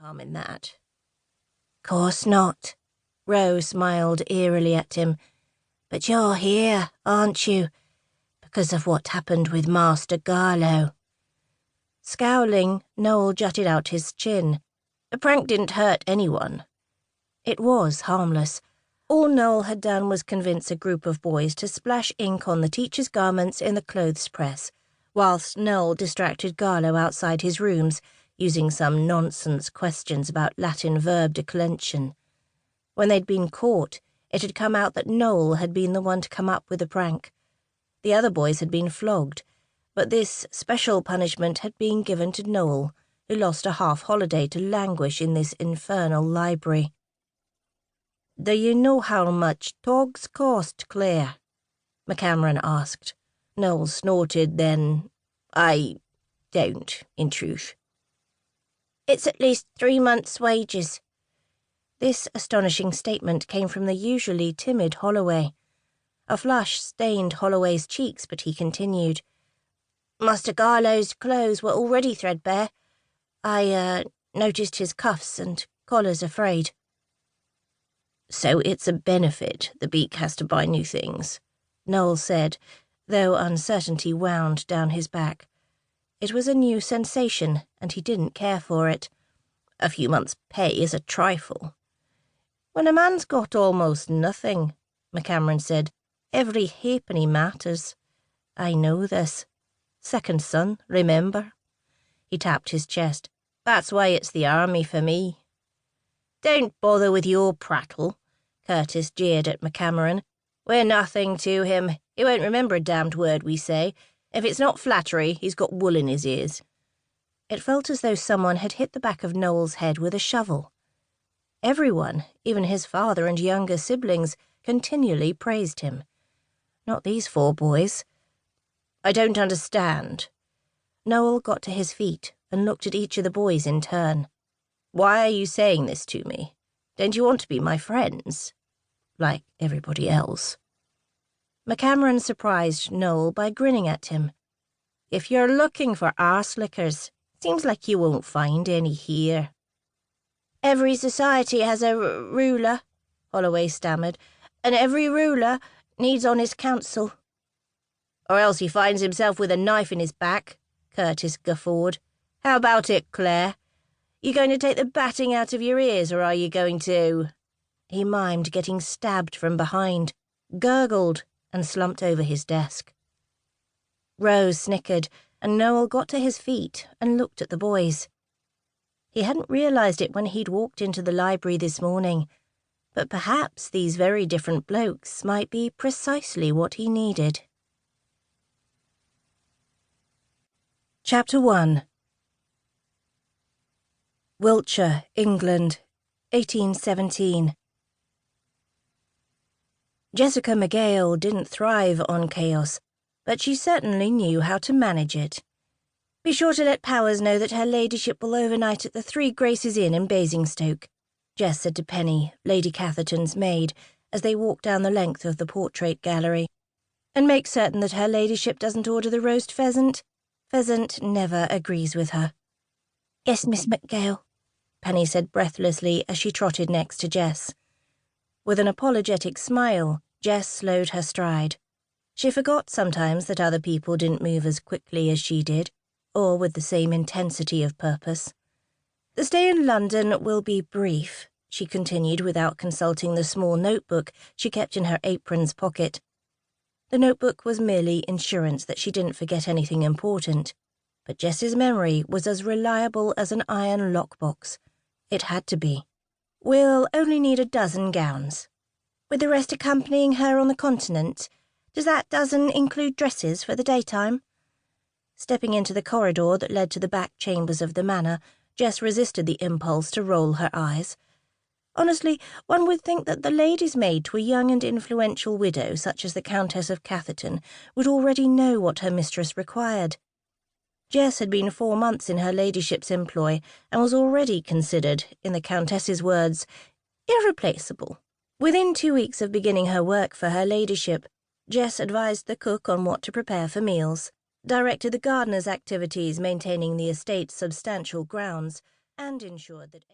harm in that." "Course not." Rose smiled eerily at him. "But you're here, aren't you? Because of what happened with Master Garlow." Scowling, Noel jutted out his chin. The prank didn't hurt anyone. It was harmless. All Noel had done was convince a group of boys to splash ink on the teacher's garments in the clothes press, whilst Noel distracted Garlow outside his rooms, using some nonsense questions about Latin verb declension. When they'd been caught, it had come out that Noel had been the one to come up with the prank. The other boys had been flogged, but this special punishment had been given to Noel, who lost a half-holiday to languish in this infernal library. "Do you know how much togs cost, Claire?" McCameron asked. Noel snorted, then, "I don't, in truth." "It's at least 3 months' wages." This astonishing statement came from the usually timid Holloway. A flush stained Holloway's cheeks, but he continued. "Master Garlow's clothes were already threadbare. I noticed his cuffs and collars are frayed." "So it's a benefit the Beak has to buy new things," Noel said, though uncertainty wound down his back. It was a new sensation, and he didn't care for it. A few months' pay is a trifle. "When a man's got almost nothing," McCameron said, "every halfpenny matters. I know this. Second son, remember?" He tapped his chest. "That's why it's the army for me." "Don't bother with your prattle," Curtis jeered at McCameron. "We're nothing to him. He won't remember a damned word we say. If it's not flattery, he's got wool in his ears." It felt as though someone had hit the back of Noel's head with a shovel. Everyone, even his father and younger siblings, continually praised him. Not these 4 boys. "I don't understand." Noel got to his feet and looked at each of the boys in turn. "Why are you saying this to me? Don't you want to be my friends? Like everybody else." McCameron surprised Noel by grinning at him. "If you're looking for arse-lickers, seems like you won't find any here." "Every society has a ruler," Holloway stammered, "and every ruler needs honest counsel." "Or else he finds himself with a knife in his back," Curtis guffawed. "How about it, Claire? You going to take the batting out of your ears, or are you going to—" He mimed getting stabbed from behind, gurgled, and slumped over his desk. Rose snickered, and Noel got to his feet and looked at the boys. He hadn't realised it when he'd walked into the library this morning, but perhaps these very different blokes might be precisely what he needed. Chapter 1. Wiltshire, England, 1817. Jessica McGales didn't thrive on chaos, but she certainly knew how to manage it. "Be sure to let Powers know that her ladyship will overnight at the Three Graces Inn in Basingstoke," Jess said to Penny, Lady Catherton's maid, as they walked down the length of the portrait gallery. "And make certain that her ladyship doesn't order the roast pheasant. Pheasant never agrees with her." "Yes, Miss McGale," Penny said breathlessly as she trotted next to Jess. With an apologetic smile, Jess slowed her stride. She forgot sometimes that other people didn't move as quickly as she did, or with the same intensity of purpose. "The stay in London will be brief," she continued without consulting the small notebook she kept in her apron's pocket. The notebook was merely insurance that she didn't forget anything important, but Jess's memory was as reliable as an iron lockbox. It had to be. "We'll only need 12 gowns. With the rest accompanying her on the continent, does that dozen include dresses for the daytime?" Stepping into the corridor that led to the back chambers of the manor, Jess resisted the impulse to roll her eyes. Honestly, one would think that the lady's maid to a young and influential widow such as the Countess of Catherton would already know what her mistress required. Jess had been 4 months in her ladyship's employ and was already considered, in the Countess's words, irreplaceable. Within 2 weeks of beginning her work for her ladyship, Jess advised the cook on what to prepare for meals, directed the gardener's activities maintaining the estate's substantial grounds, and ensured that